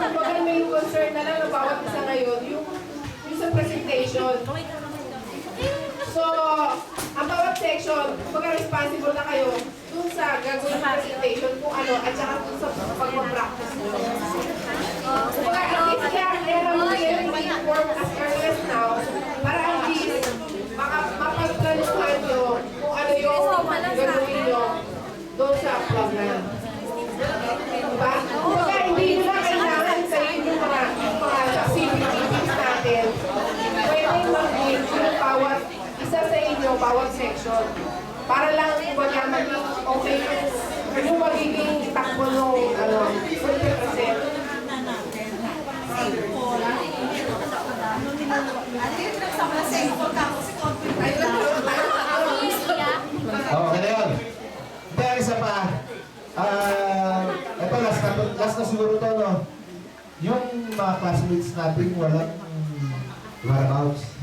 Kumbaga may concern na lang ng bawat isa ngayon, yung sa presentation. So, ang bawat section, kumbaga responsible na kayo dun sa gagawin ng presentation kung ano, at saka dun sa pag-practice mo. Kumbaga, at least kaya naman kayo inform as early as now, para at least mapagplanuhan nyo kung ano yung gagawin nyo doon sa program. Diba? Kumbaga, hindi nyo na kailangan sa yung mga activities natin. Pwede mag-give yung bawat isa sa inyo, bawat section. Para lang kumbaga maging okay yung magiging takbo ng 100%. Okay na yun. Hindi, ang isa pa. Ito, last na siguro to, no? Yung mga classmates natin walang whereabouts.